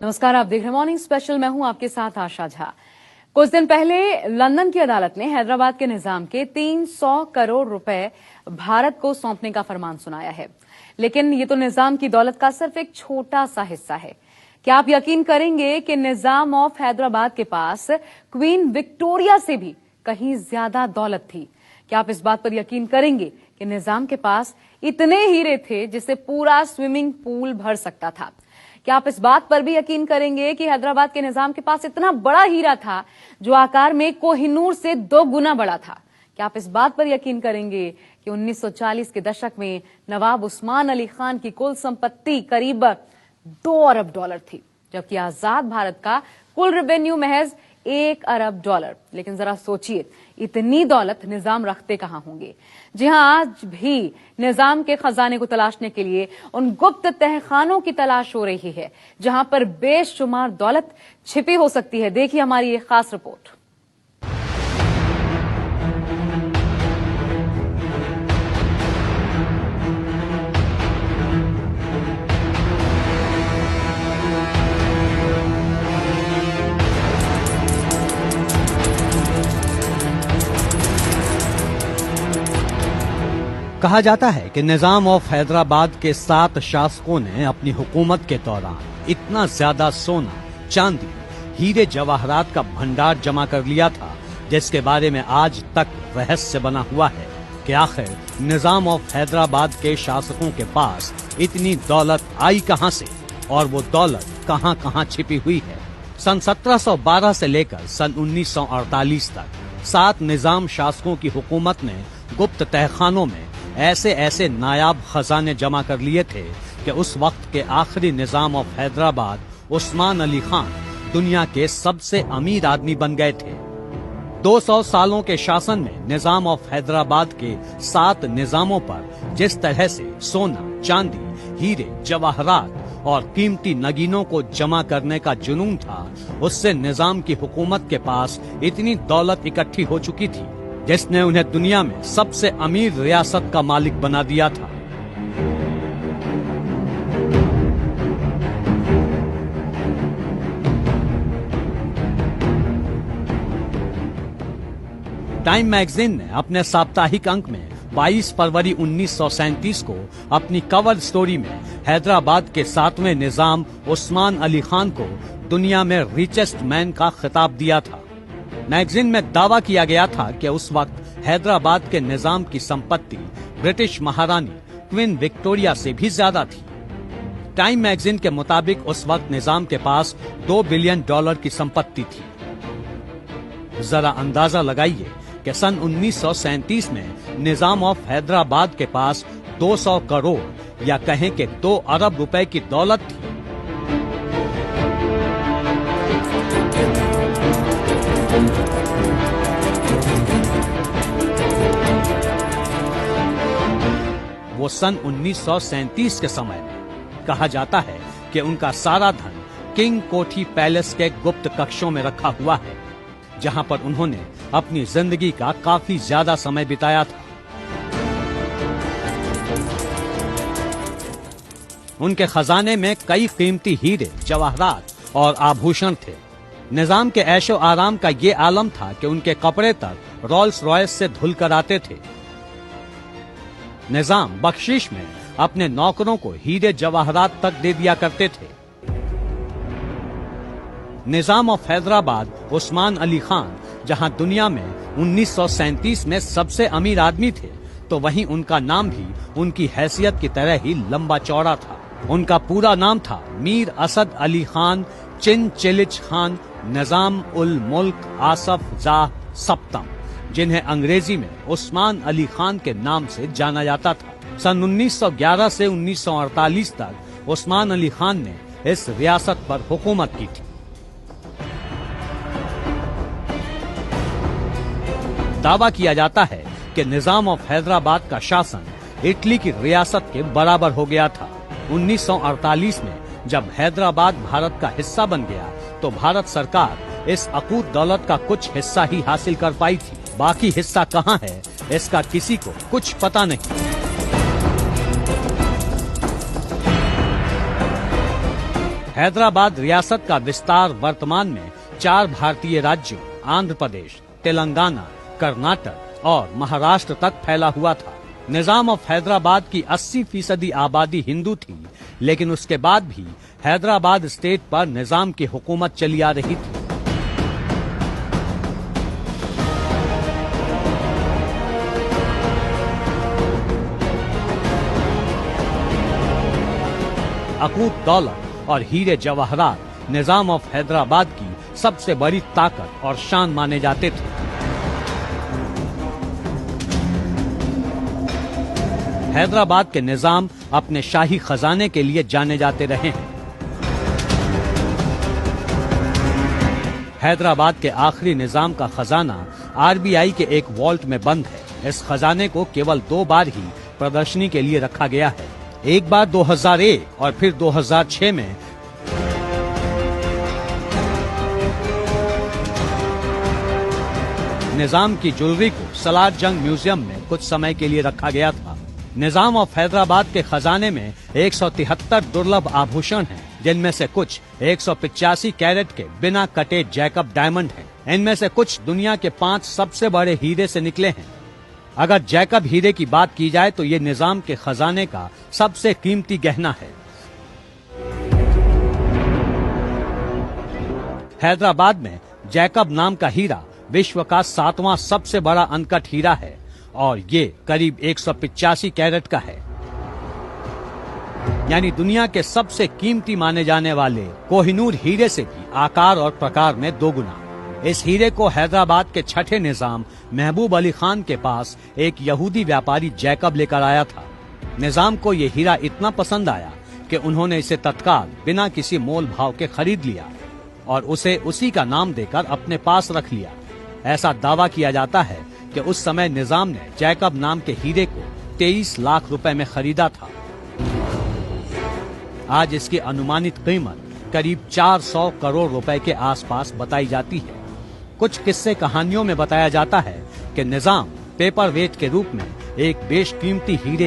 नमस्कार, आप देख रहे हैं मॉर्निंग स्पेशल। मैं हूं आपके साथ आशा झा। कुछ दिन पहले लंदन की अदालत ने हैदराबाद के निजाम के 300 करोड़ रुपए भारत को सौंपने का फरमान सुनाया है, लेकिन ये तो निजाम की दौलत का सिर्फ एक छोटा सा हिस्सा है। क्या आप यकीन करेंगे कि निजाम ऑफ हैदराबाद के पास क्वीन विक्टोरिया से भी कहीं ज्यादा दौलत थी? क्या आप इस बात पर यकीन करेंगे कि निजाम के पास इतने हीरे थे जिसे पूरा स्विमिंग पूल भर सकता था? क्या आप इस बात पर भी यकीन करेंगे कि हैदराबाद के निजाम के पास इतना बड़ा हीरा था जो आकार में कोहिनूर से 2 गुना बड़ा था? क्या आप इस बात पर यकीन करेंगे कि 1940 के दशक में नवाब उस्मान अली खान की कुल संपत्ति करीब 2 अरब डॉलर थी, जबकि आजाद भारत का कुल रेवेन्यू महज 1 अरब डॉलर? लेकिन जरा सोचिए, इतनी दौलत निजाम रखते कहां होंगे? जी हां, आज भी निजाम के खजाने को तलाशने के लिए उन गुप्त तहखानों की तलाश हो रही है जहां पर बेशुमार दौलत छिपी हो सकती है। देखिए हमारी ये खास रिपोर्ट। कहा जाता है कि निजाम ऑफ हैदराबाद के 7 शासकों ने अपनी हुकूमत के दौरान इतना ज्यादा सोना, चांदी, हीरे जवाहरात का भंडार जमा कर लिया था, जिसके बारे में आज तक रहस्य बना हुआ है कि आखिर निजाम ऑफ हैदराबाद के शासकों के पास इतनी दौलत आई कहां से और वो दौलत कहां कहां छिपी हुई है। सन 1712 से लेकर सन 1948 तक 7 निजाम शासकों की हुकूमत ने गुप्त तहखानों में ऐसे ऐसे नायाब खजाने जमा कर लिए थे कि उस वक्त के आखिरी निजाम ऑफ हैदराबाद उस्मान अली खान दुनिया के सबसे अमीर आदमी बन गए थे। 200 सालों के शासन में निजाम ऑफ हैदराबाद के 7 निजामों पर जिस तरह से सोना, चांदी, हीरे, जवाहरात और कीमती नगीनों को जमा करने का जुनून था, उससे निजाम की हुकूमत के पास इतनी दौलत इकट्ठी हो चुकी थी जिसने उन्हें दुनिया में सबसे अमीर रियासत का मालिक बना दिया था। टाइम मैगजीन ने अपने साप्ताहिक अंक में 22 फरवरी 1937 को अपनी कवर स्टोरी में हैदराबाद के 7वें निजाम उस्मान अली खान को दुनिया में रिचेस्ट मैन का खिताब दिया था। मैगजीन में दावा किया गया था कि उस वक्त हैदराबाद के निजाम की संपत्ति ब्रिटिश महारानी क्वीन विक्टोरिया से भी ज्यादा थी। टाइम मैगजीन के मुताबिक उस वक्त निजाम के पास 2 बिलियन डॉलर की संपत्ति थी। जरा अंदाजा लगाइए कि सन 1937 में निजाम ऑफ हैदराबाद के पास 200 करोड़ या कहें कि 2 अरब रुपए की दौलत थी। वो सन 1937 के समय में कहा जाता है कि उनका सारा धन किंग कोठी पैलेस के गुप्त कक्षों में रखा हुआ है, जहां पर उन्होंने अपनी जिंदगी का काफी ज्यादा समय बिताया था। उनके खजाने में कई कीमती हीरे, जवाहरात और आभूषण थे। निजाम के ऐशो आराम का ये आलम था कि उनके कपड़े तक रोल्स रॉयस से धुल कर आते थे। निजाम बख्शीश में अपने नौकरों को हीरे जवाहरात तक दे दिया करते थे। निजाम ऑफ हैदराबाद उस्मान अली खान जहां दुनिया में 1937 में सबसे अमीर आदमी थे, तो वहीं उनका नाम भी उनकी हैसियत की तरह ही लंबा चौड़ा था। उनका पूरा नाम था मीर असद अली खान चिनचिलिच खान निजाम उल मुल्क आसफ जाह सप्तम, जिन्हें अंग्रेजी में उस्मान अली खान के नाम से जाना जाता था। सन 1911 से 1948 तक उस्मान अली खान ने इस रियासत पर हुकूमत की थी। दावा किया जाता है कि निजाम ऑफ हैदराबाद का शासन इटली की रियासत के बराबर हो गया था। 1948 में जब हैदराबाद भारत का हिस्सा बन गया तो भारत सरकार इस अकूत दौलत का कुछ हिस्सा ही हासिल कर पाई थी। बाकी हिस्सा कहां है, इसका किसी को कुछ पता नहीं। हैदराबाद रियासत का विस्तार वर्तमान में 4 भारतीय राज्यों आंध्र प्रदेश, तेलंगाना, कर्नाटक और महाराष्ट्र तक फैला हुआ था। निजाम ऑफ हैदराबाद की 80% आबादी हिंदू थी, लेकिन उसके बाद भी हैदराबाद स्टेट पर निजाम की हुकूमत चली आ रही थी। अकूत दौलत और हीरे जवाहरात निजाम ऑफ हैदराबाद की सबसे बड़ी ताकत और शान माने जाते थे। हैदराबाद के निजाम अपने शाही खजाने के लिए जाने जाते रहे हैं। हैदराबाद के आखिरी निजाम का खजाना आरबीआई के एक वॉल्ट में बंद है। इस खजाने को केवल 2 बार ही प्रदर्शनी के लिए रखा गया है। एक बार 2001 और फिर 2006 में निजाम की ज्वेलरी को सलार जंग म्यूजियम में कुछ समय के लिए रखा गया था। निजाम ऑफ हैदराबाद के खजाने में 173 दुर्लभ आभूषण हैं, जिनमें से कुछ 185 कैरेट के बिना कटे जैकब डायमंड हैं। इनमें से कुछ दुनिया के 5 सबसे बड़े हीरे से निकले हैं। अगर जैकब हीरे की बात की जाए तो ये निजाम के खजाने का सबसे कीमती गहना है। हैदराबाद में जैकब नाम का हीरा विश्व का 7वां सबसे बड़ा अनकट हीरा है और ये करीब 185 कैरेट का है, यानी दुनिया के सबसे कीमती माने जाने वाले कोहिनूर हीरे से भी आकार और प्रकार में 2 गुना। इस हीरे को हैदराबाद के छठे निजाम महबूब अली खान के पास एक यहूदी व्यापारी जैकब लेकर आया था। निजाम को ये हीरा इतना पसंद आया कि उन्होंने इसे तत्काल बिना किसी मोल भाव के खरीद लिया और उसे उसी का नाम देकर अपने पास रख लिया। ऐसा दावा किया जाता है कि उस समय निजाम ने जैकब नाम के हीरे को 23 लाख रुपए में खरीदा था। आज इसकी अनुमानित कीमत करीब 400 करोड़ रुपए के आसपास बताई जाती है। कुछ किस्से कहानियों में बताया जाता है कि निजाम पेपर वेट के रूप में एक बेशकीमती हीरे